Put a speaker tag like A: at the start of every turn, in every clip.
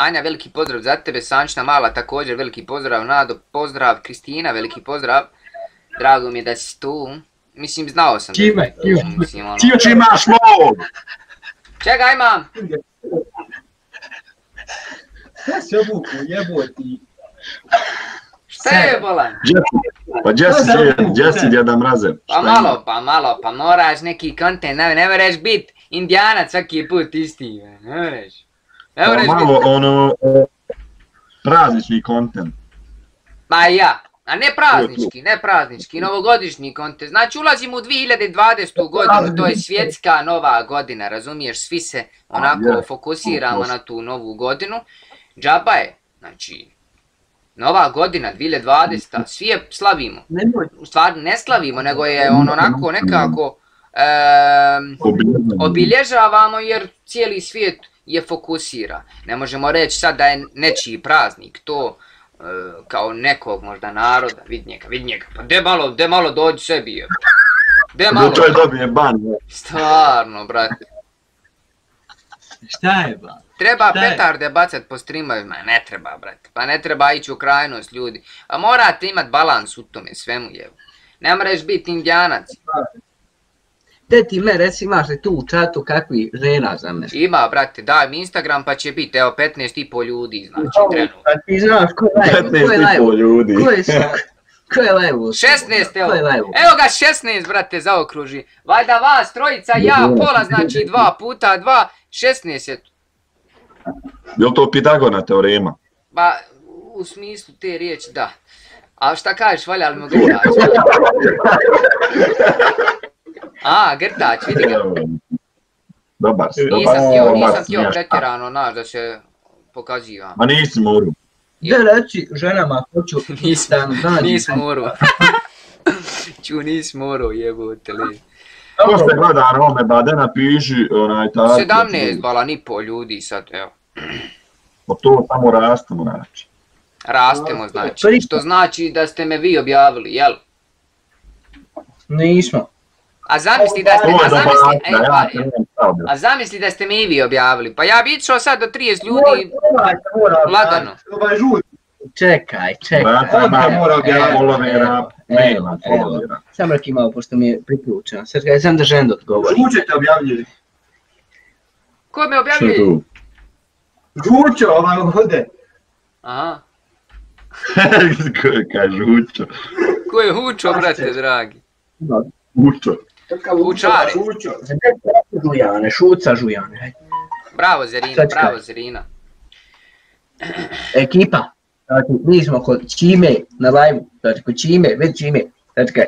A: Anja, veliki pozdrav za tebe, Sančna Mala također, veliki pozdrav, Nado, pozdrav, Kristina, veliki pozdrav. Drago mi je da si tu. Mislim, znao sam.
B: Čime?
C: Ti imaš lov!
A: Čega imam?
B: Šta si obuku, jeboti?
A: Šta je bolan?
C: Pa gdje si djeda mraze?
A: Pa malo, pa moraš neki kontent, ne moraš bit indijanac svaki put isti, ne moraš.
C: Pa malo ono, praznični kontent.
A: Ma ja, a ne praznički, novogodišnji kontent. Znači ulazimo u 2020. godinu, to je svjetska nova godina, razumiješ, svi se onako fokusiramo na tu novu godinu. Džaba je, znači, nova godina, 2020. Svi je slavimo. U stvari ne slavimo, nego je on onako nekako obilježavamo jer cijeli svijet je fokusira. Ne možemo reći sad da je nečiji praznik, to kao nekog možda naroda, vidi njega, pa de malo dođi sebi je. De malo.
C: Čoj dobije ban.
A: Stvarno, brate.
B: Šta je ba?
A: Treba petarde bacat po streamovima, ne treba, brate. Pa ne treba ići u krajnost, ljudi. A morate imat balans u tome svemu, jevo. Ne moraš biti indijanac.
B: Te ti me reci, imaš li tu u čatu kakvi žena za mene?
A: Ima, brate, daj mi Instagram pa će biti, evo, 15,5 ljudi, znači, trenutno.
B: A ti znaš ko je live?
C: 15,5 ljudi.
B: Ko je live?
A: 16, evo ga 16, brate, zaokruži. Vajda vas, trojica, ja, pola, znači 2 puta 2, 16 je.
C: Je li to Pitagorina teorema?
A: Ba, u smislu te riječi, da. A šta kažeš, valja li mu grtač? A, grtač, vidi ga.
C: Dobar si.
A: Nisam htio pretjerano, znaš, da se pokaziva.
C: Ma nisi moru.
B: Da reći ženama, hoću
A: Nis moru. Nis moru, jebote li.
C: Kako ste gleda Rome, ba da napiši onaj tako.
A: 17 balan i pol ljudi sad, evo.
C: Pa to samo rastemo, znači.
A: Rastemo, znači. Što znači da ste me vi objavili, jel?
B: Nismo.
A: A zamisli da ste me i vi objavili. Pa ja bi išao sad do 30 ljudi lagano.
B: Čekaj.
C: Mora objaviti followera, maila, followera.
B: Samo reki malo, pošto mi je priključeno. Sad kada sam da žen odgovori.
D: Žuće objavljili.
A: Ko me objavljuje?
D: Žućo, ovdje.
A: Aha.
C: Kaj Žućo?
A: Ko je Hučo, brate, dragi?
C: Žućo.
A: Hučare.
B: Šuca Žujane.
A: Bravo Zerina.
B: Ekipa. Mi smo kod Čime na live-u. Znači kod Čime, vidi Čime.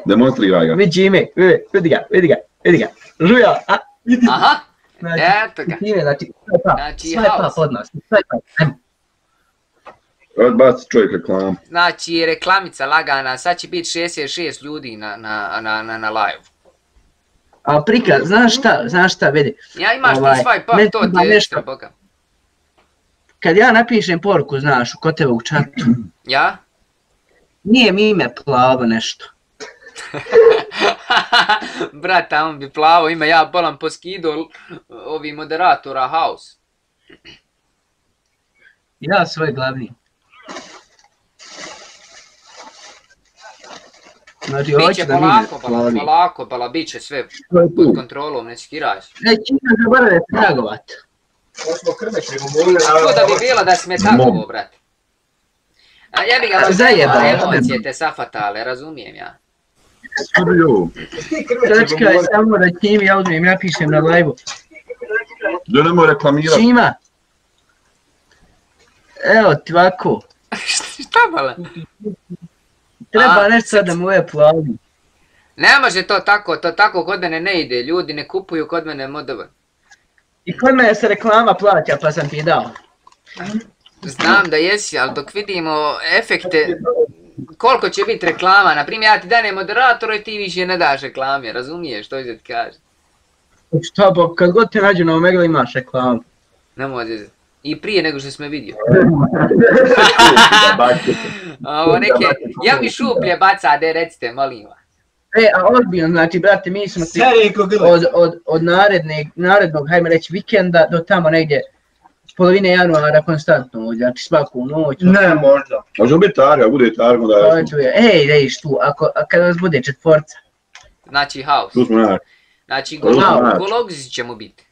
C: Demonstriraj ga.
B: Vidi Čime, vidi ga. Žuja, a?
A: Aha, eto ga.
B: Znači, sve pa pod nas.
C: Odbaci čovjek reklamu.
A: Znači, reklamica lagana, sad će biti 66 ljudi na live.
B: A prikaz, znaš šta, vidi.
A: Ja imaš ti svoj pa, to ti je ekstra boga.
B: Kad ja napišem poruku, znaš, kod tebe u čatu.
A: Ja?
B: Nije mi ime plavo nešto.
A: Brata, on bi plavo ime, ja bolam po skidu ovih moderatora House.
B: Ja svoj glavni. Znači,
A: biće polako, bala, bit će sve pod kontrolom, ne skiraj se.
B: Neći ne zaboravite tragovat.
A: To da bi bilo da si me takovo, brate. A jebi ga, emocije te safatale, razumijem ja.
B: Čekaj, samo da Čimi ja uzmem, ja pišem na live-u.
C: Da nemoj reklamirati.
B: Čima. Evo ti ovako.
A: Šta bala?
B: Treba nešto sad da mu je plavi.
A: Ne može to tako kod mene ne ide, ljudi ne kupuju kod mene modove.
B: I kod mene se reklama plaća pa sam ti dao.
A: Znam da jesi, ali dok vidimo efekte, koliko će biti reklama, naprimjer ja ti danem moderatoru i ti više ne daš reklame, razumiješ što će ti kaže?
B: Šta bo, kad god te nađu na Omega imaš reklamu.
A: Ne može, i prije nego što smo vidio. Ovo neke, ja mi šuplje baca, de recite, molim vas.
B: A ozbiljno, znači, brate, mi smo ti od narednog, hajme reći, vikenda do tamo negdje polovine januara konstantno, znači svaku noć.
D: Ne, možda.
C: Može biti targa, bude targa, onda ja sam.
B: Ej, rejiš tu, kada vas bude četvorca.
A: Znači house.
C: Tu smo najak.
A: Znači
C: Znači.
A: Gologzi će mu biti.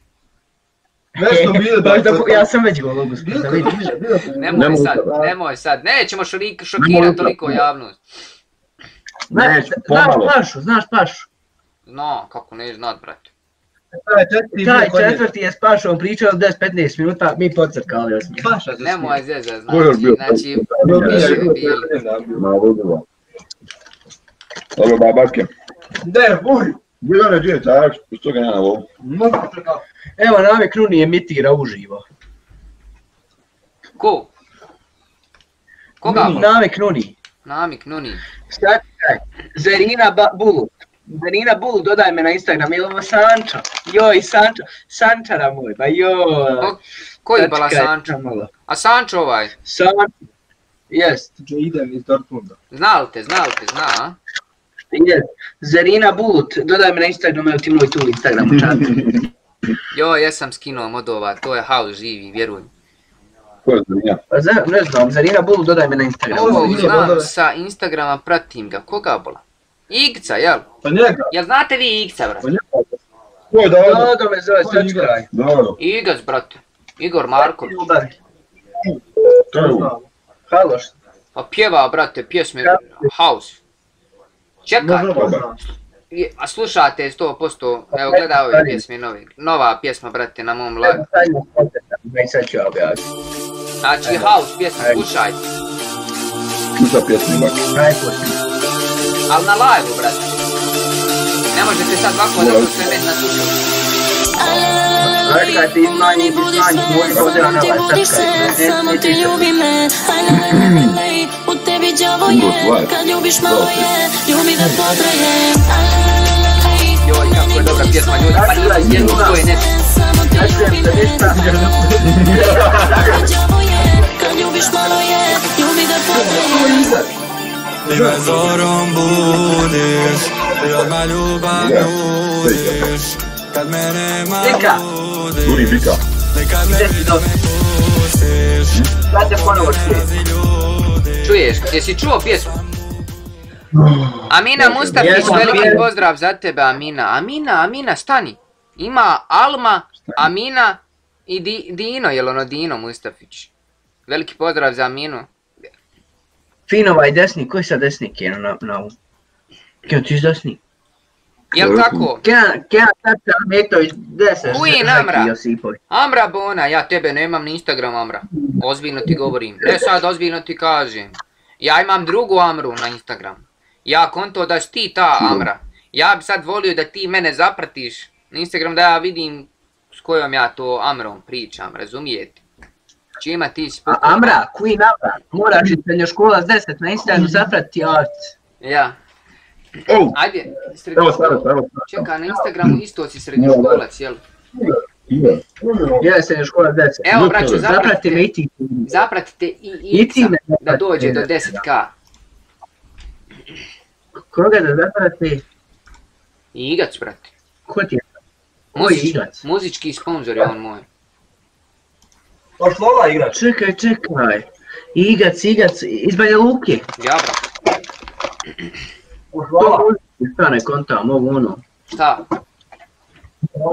D: Nešto bilo da...
B: Ja sam već Gologus, da vidiš.
A: Nemoj sad, nećemo šokirati toliko javnost.
B: Znaš Pašu?
A: No, kako ne znat, brate.
B: Taj četvrti je s Pašom pričao 10-15 minuta, mi podcrkali osmije.
A: Nemoj zeza, znači,
C: Dobro, babatke.
D: Ne, uj!
C: Bilo ne dvije targa, što ga ja na lovu.
B: Evo, Name Kruni emitira uživo.
A: Ko? Koga?
B: Name Kruni.
A: Nami Knuni.
B: Zerina Bulut, dodaj me na Instagram, ili ovo Sančo? Joj, Sančara moj, ba joj.
A: Koji bala Sančo? A Sančo ovaj?
B: Sančo, jest.
D: Idem iz Dortmunda.
A: Zna li te, zna, a?
B: Jest. Zerina Bulut, dodaj me na Instagram, evo ti moj tu Instagram u čatu.
A: Joj, jesam skinuo modova, to je house živi, vjerujem.
C: Ko je Zarina?
B: Ne znam, Zerina Bulut, dodaj me na Instagram.
A: Znam, sa Instagrama pratim ga, koga bola? Igca, jel?
D: Pa njega.
A: Jel znate vi Igca, brate?
D: Ko je dobro?
B: Dodo me zove Srčkaj.
C: Dobro.
A: Igac, brate. Igor Marković.
C: To je ovo.
B: Haloš.
A: Pa pjeva, brate, pjesme house. Čekaj, a slušate 100%, evo gledaj ove pjesme nove. Nova pjesma, brate, na mom live.
B: Sad ću objaviti.
A: Znači house pjesma, slušajte.
C: Sluša pjesme, bak.
A: Ali na live-u, brate. Ne možete sad ovako da sve već na slušaju.
B: Kad ti izmanji moj pozdrav na ovaj Srčkaj.
E: Samo ti ljubi me, u tebi đavo je, kad ljubiš malo je, ljubi da potraje.
A: Joj, kako je dobra pjesma, ljudi, pa nije jedno, to je nešto.
E: Samo ti ljubi me, đavo je, kad ljubiš malo je, ljubi da potraje.
F: Ti me zorom budiš, ti odmah ljubav nudiš, kad me nema budiš,
C: Duri Bika.
F: nikad ne pustiš,
A: Čuješ, jesi čuo pjesmu? Amina Mustafić, veliki pozdrav za tebe, Amina. Amina, stani. Ima Alma, Amina i Dino, jel ono Dino Mustafić? Veliki pozdrav za Aminu.
B: Finovaj desni, koji sad desnik je na ovom? Kjeno ti desnik?
A: Jel tako?
B: Kjena Tata Metović, deser,
A: Uj, Amra. Amra Bona, ja tebe nemam ni Instagram, Amra. Ozbiljno ti govorim. Ne sad, ozbiljno ti kažem. Ja imam drugu Amru na Instagram. Ja konto da si ti ta Amra. Ja bi sad volio da ti mene zapratiš na Instagram da ja vidim s kojom ja to Amrom pričam, razumijete? Čima ti si potpuno...
B: Amra, Queen Amra, moraš i srednjoškolac 10 na Instagramu zaprati art.
A: Ja.
C: Oh,
A: Ajde,
C: evo
A: srednjoškolac.
C: stara.
A: Čekaj, na Instagramu isto si srednjoškolac, jel?
B: Ja srednjoškolac 10.
A: Evo, braćo,
B: Zaprati me i ti.
A: zapratite i Ica da dođe do 10k.
B: Koga da zaprati?
A: I Igac, brate.
B: Ko ti je? Koji Igac?
A: Muzički sponzor je on moj.
D: Pa slova igrač.
B: Čekaj. Igac, iz Banja Luke.
A: Ja, brate.
B: Šta ne kontam, ovo ono.
A: Šta?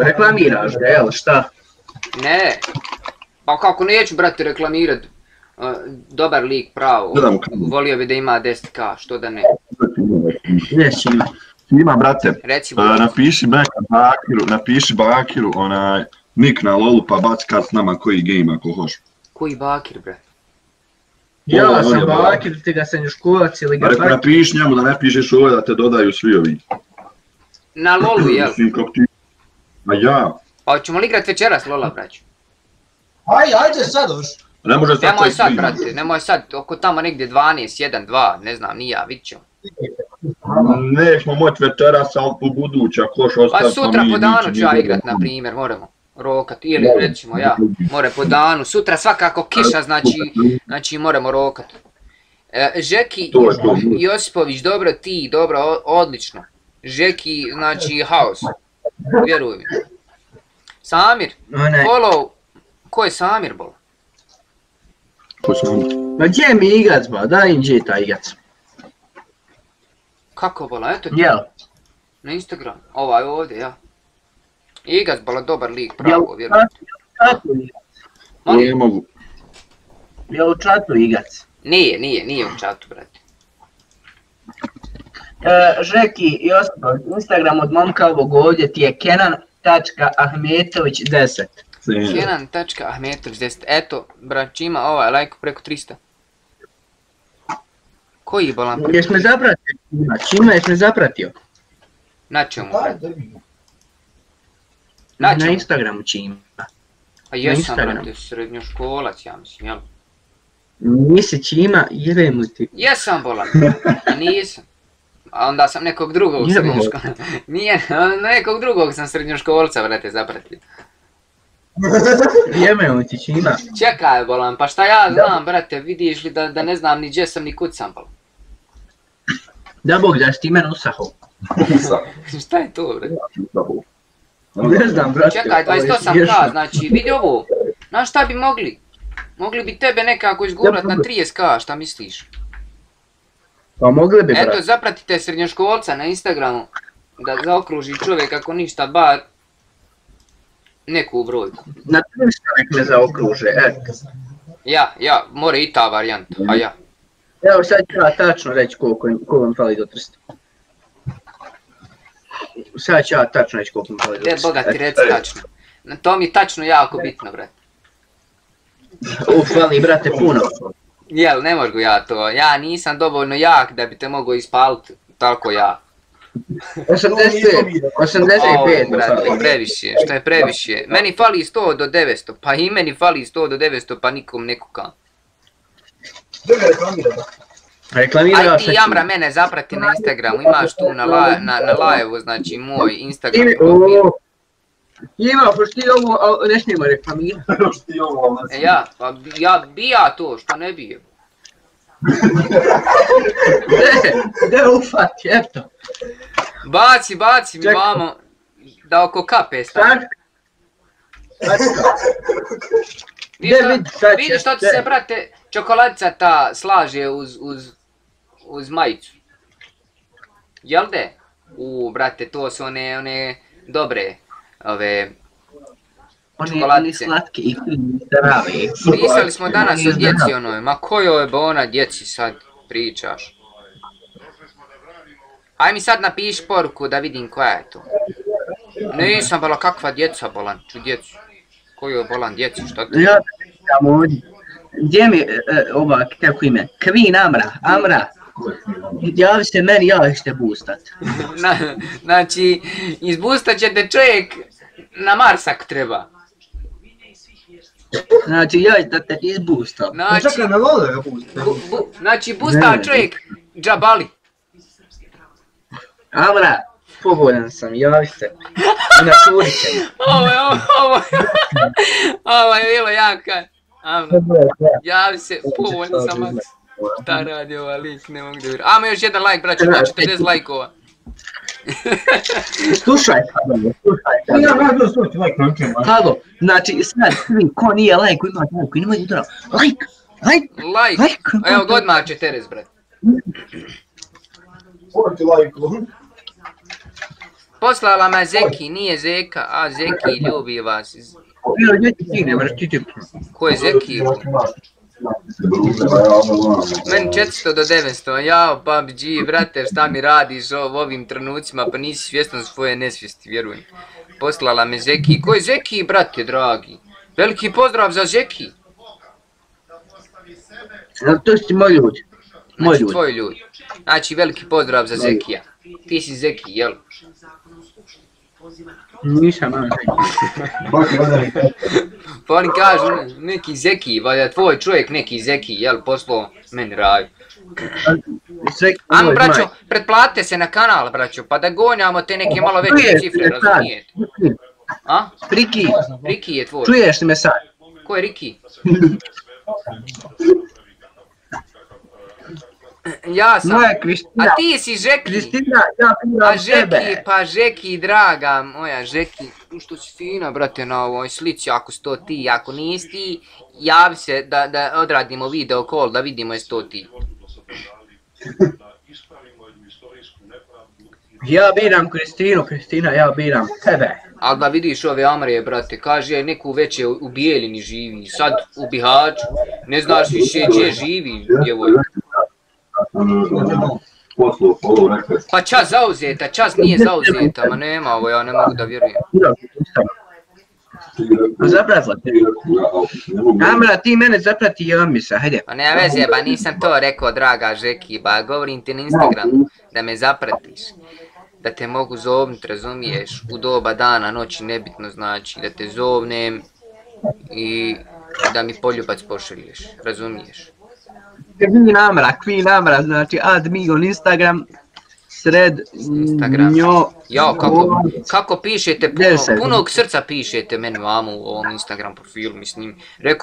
B: Reklamiraš ga, jel, šta?
A: Ne. Pa kako neću, brate, reklamirat. Dobar lik, pravo. Volio bi da ima 10k, što da ne.
B: Neće ima.
C: Ima, brate.
A: Reci,
C: napiši Bakiru, onaj, nik na lolu pa baci kad s nama koji game ako hoš.
A: Koji Bakir, brate?
B: Ja sam Bakir, ti ga srednjoškolac ili ga...
C: Pa napiši njemu da ne pišeš ovo da te dodaju svi ovi.
A: Na lolu, jel?
C: Ma ja.
A: Pa ćemo li igrat večeras lola, braću?
D: Ajde sad još.
C: Ne može sad
A: Nemoj sad, brate, nemoj sad, oko tamo negdje 12, 1, 2, ne znam, ni ja, vidit ćemo.
C: Nećemo moći večeras, ali u buduće, ako hoš ostaviti...
A: Pa sutra po danu ću ja igrat, na primjer, moramo rokat, ili recimo ja, more po danu, sutra svakako kiša, znači moramo rokat. Žeki Josipović, dobro ti, dobro, odlično. Žeki, znači house, vjeruj mi. Samir, follow, ko je Samir, bol?
C: Ko su oni?
B: Ma gdje mi igac, ba? Daj im gdje taj igac.
A: Kako bola, eto ti.
B: Jel?
A: Na Instagram. Ovaj ovdje, ja. Igac bola dobar lik, pravo, vjerujem.
C: Ne mogu.
B: Jel u čatu igac?
A: Nije u čatu, brate.
B: Žeki i ostalo, Instagram od momka ovog ovdje ti je kenan.ahmetović10.
A: Kenan.ahmetović10. Eto, brać ima ovaj lajk preko 300. Koji bolan preko 300?
B: Jes me zapratio? Čima jes me zapratio?
A: Naćemo, brate.
B: Na
A: Naćemo.
B: Instagramu Čima.
A: A jesam,
B: Instagramu.
A: brate, srednjoškolac, ja mislim, jel?
B: Nisi Čima, jebem li ti.
A: Jesam bolan, a nisam. A onda sam nekog drugog
B: Jebo.
A: srednjoškolca. Nije, nekog drugog sam srednjoškolca, brate, zapratio.
B: Jebem li ti Čima.
A: Čekaj, bolan, pa šta ja znam, brate, vidiš li da ne znam ni gdje sam ni kud sam, bolan.
B: Da Bog da si ti mene usahao.
A: Šta je to, brate?
B: Ne znam, brate.
A: Čekaj, 28k, znači, vidi ovo. Znaš šta bi mogli? Mogli bi tebe nekako izgurat na 30k, šta misliš?
B: Pa mogli bi,
A: Eto,
B: brate.
A: zapratite srednjoškolca na Instagramu, da zaokruži čovjek ako ništa, bar neku brojku.
B: Na 300 nek me zaokruže,
A: Ja, more i ta varijanta, a ja.
B: Evo sad ću ja tačno reći koliko vam fali do 300. Sad ću ja tačno reći koliko mi fali do 300.
A: Boga ti reci tačno. To mi je tačno jako bitno, brate.
B: Fali, brate, puno.
A: Jel, ne mogu ja to. Ja nisam dovoljno jak da bi te mogao ispalit toliko jak.
B: 85,
A: brate, previše, što je previše. Meni fali 100 do 900, pa i meni fali 100 do 900, pa nikom ne kukam.
B: Reklamirao
A: Aj
B: ja
A: ti
B: sad
A: Jamra mene zaprati na Instagramu, imaš tu na live-u, znači moj Instagram
B: Čime.
A: profil.
B: Ima, pošto ti ovo ne smijemo reklamirati.
A: Ja bija to, što ne bije.
B: Ne ufati, eto.
A: Baci mi vamo, da oko kape stavim. Vidiš što ti se, brate, čokoladica ta slaže uz majicu. Jel de? Brate, to su one dobre, ove
B: Oni slatki i zdrave.
A: Pisali smo danas o djeci onoj, ma kojoj je ona djeci sad pričaš? Aj mi sad napiši poruku da vidim koja je to. Nisam bola kakva djeca bolan, ću djecu. Koju je bolan djeci, što ti?
B: Ja sam ovdje. Gdje mi ova, kako ime? Kvin Amra. Javi se meni, ja ćete boostat.
A: Znači, izboostat će te čovjek na Mars ako treba.
B: Znači, ja da te izboostam.
D: Čekaj, ne vole ga boostat.
A: Znači, boosta čovjek džabali.
B: Amra, povoljan sam, javi se. Na čuriće.
A: Ovo je bilo jaka. Javi se, povoljan sam. Šta radi ova lik, ne mogu da vjerujem. Ajmo još jedan like, braću, ima 40 lajkova.
B: Slušaj, Halo, znači sad svi ko nije lajku ima lajku, nemoj udara. Like.
A: Evo god mače Teres, bre. Poslala me Zeki, nije Zeka, a Zeki ljubi vas. Ko je Zeki? Meni 400 do 900, jao PUBG, brate, šta mi radiš u ovim trenucima, pa nisi svjestan svoje nesvijesti, vjerujem. Poslala me Zeki, ko je Zeki, brate, dragi? Veliki pozdrav za Zeki.
B: To si moj ljudi.
A: Znači, tvoj ljudi. Znači, veliki pozdrav za Zekija. Ti si Zeki, jel?
B: Nisam ono Zeki.
A: Pa oni kažu, neki Zeki, valjda tvoj čovjek neki Zeki, jel, poslao meni raju. Ajmo, braćo, pretplatite se na kanal, braćo, pa da gonjamo te neke malo veće cifre, razumijete? A? Riki je tvoj.
B: Čuješ li me sad?
A: Ko je Riki? Ja sam, a ti si Žeki, a Žeki, draga moja, Žeki, što si fina, brate, na ovoj slici, ako si to ti, ako nisi ti, javi se da odradimo video call, da vidimo jesi to ti.
B: Ja biram Kristinu, Kristina, ja biram tebe.
A: Ali da vidiš ove Amre, brate, kaže neku već je u Bijeljini živi, sad u Bihaću, ne znaš više gdje živi, djevojka. Pa čas zauzeta, čas nije zauzeta, ma nema ovo, ja ne mogu da vjerujem.
B: Zapratila te. Amra, ti mene zaprati i on mi se, hajde.
A: Pa nema veze, ba nisam to rekao, draga Žeki, ba govorim ti na Instagramu da me zapratiš. Da te mogu zovnut, razumiješ, u doba dana, noći, nebitno znači, da te zovnem i da mi poljubac pošalješ, razumiješ.
B: Kvin Amra, znači add me on Instagram, sred njo...
A: Jao, kako pišete, punog srca pišete meni vamo u ovom Instagram profilu, mislim,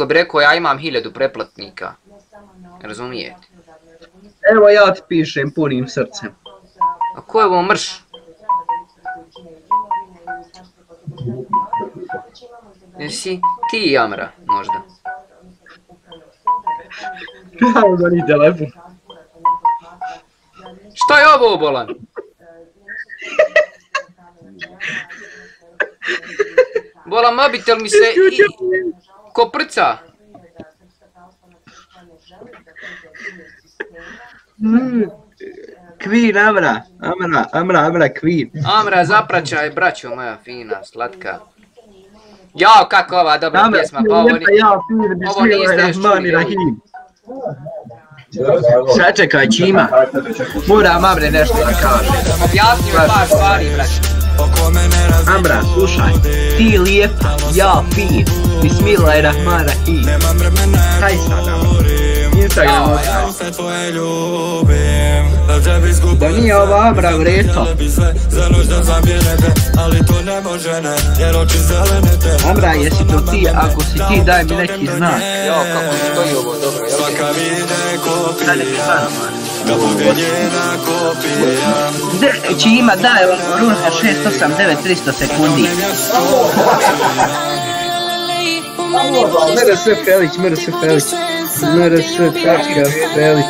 A: rekao ja imam 1000 pretplatnika, razumijete?
B: Evo ja ti pišem punim srcem.
A: A ko je ovo mrš? Jesi ti Amra, možda?
B: Kako da ni telefon?
A: Što je ovo, bolan? Bolan, mobitel mi se ko prca.
B: Kvin Amra, Amra Kvin.
A: Amra zapraćaj, braćo moja fina, slatka. Jao, kako ova dobra pjesma, pa ovo niste još čuli.
B: Sačekaj, Čima. Moram Amre nešto da kaže.
A: Objasnio je par stvari, braćo.
B: Amra, slušaj. Ti lijepa, ja fin. Bismillahirrahmanirrahim. Kaj sad, Amra? Instagram ostaje. Da nije ova Amra vreto. Amra, jesi to ti? Ako si ti, daj mi neki znak.
A: Jao, kako stoji ovo dobro, jel?
B: Čima, daj, Ruha 689 300 sekundi. MRS Felić.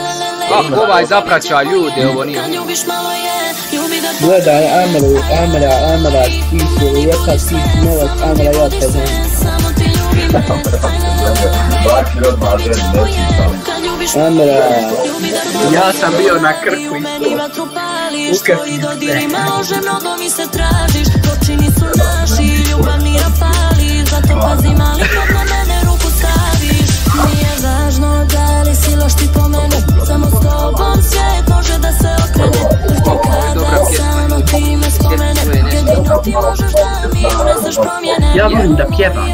A: Kako ovaj zapraća ljude, ovo nije.
B: Gledaj, Amra, ti si lijepa, ti si novac, Amra, ja te znam. Amra, ja sam bio na Krku isto. U Krku. Zato pazi mali kad na mene ruku staviš. Nije važno da li si loš ti po mene, samo s tobom svijet može da se okrene. Vrti kada samo ti me spomene, jedino ti možeš da mi uneseš promjene. Ja volim da pjevam.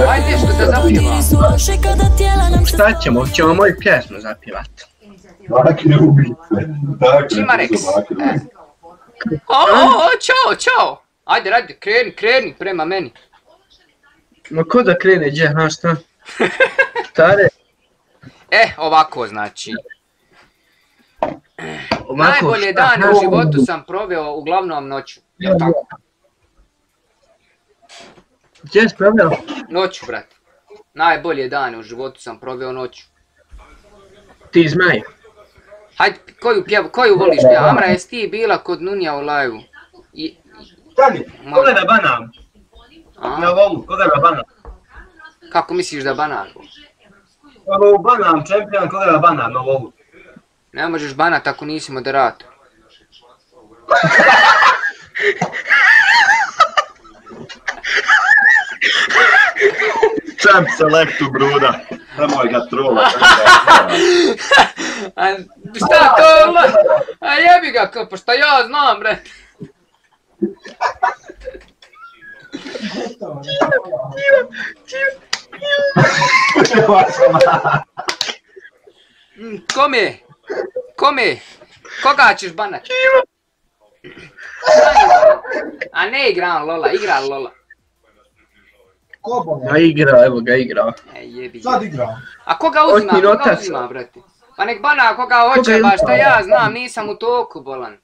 A: Ajde što da zapjevam.
B: Šta ćemo? Ćemo moju pjesmu zapjevat.
A: Čima reks? Ćao. Ajde, radi, kreni prema meni.
B: Ma ko da krene, gdje, znaš šta? Stare.
A: Ovako znači. Najbolje dane u životu sam proveo uglavnom noću, jel tako?
B: Gdje si proveo?
A: Noću, brate. Najbolje dane u životu sam proveo noću.
B: Ti Zmaj.
A: Hajde, koju voliš pjeva? Amra, jesi ti bila kod Nunija u live-u?
D: Stani, koga da banam? Na volu, koga da banam?
A: Kako misliš da banan?
D: Ovo banam, čempion, koga da banam na volu?
A: Ne možeš banat ako nisi moderator.
C: Champ selektu bruda, nemoj ga trola.
A: Šta to? A jebi ga, pa šta ja znam, bre. Kome? Koga ćeš banat? A ne igram Lola, igra Lola.
B: Ja igra, evo ga igra.
D: Sad igra.
A: A koga uzima, brate? Pa nek bana koga hoće, ba šta ja znam, nisam u toku, bolan.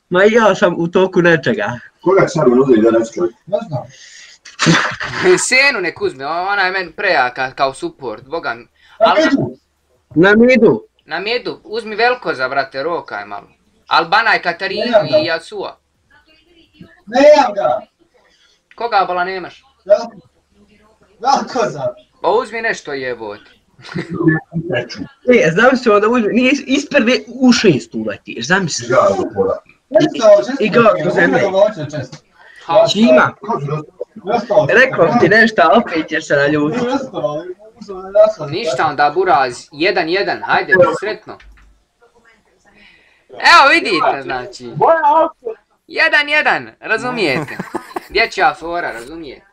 B: Ma ja sam u toku nečega.
C: Koga sad uzeli da ne čuj?
D: Ne znam.
A: Senu nek uzme, ona je meni prejaka kao support, boga mi.
D: Na midu.
A: Na mjedu, uzmi Velkoza, brate, rokaj malo. Albanaj, Katarinu i Jasua.
G: Nemam ga!
A: Koga bola nemaš?
G: Velkoza!
A: Pa uzmi nešto jebot.
D: Zamislimo da uzme, nije isprve u 6 uletiš, zamisli. I ga kroz zemlje. Čima? Rekao ti nešto, a opet ćeš se naljutiti.
A: Ništa onda buraz, 1-1, hajde, sretno. Evo vidite, znači. 1-1, razumijete. Dječja fora, razumijete.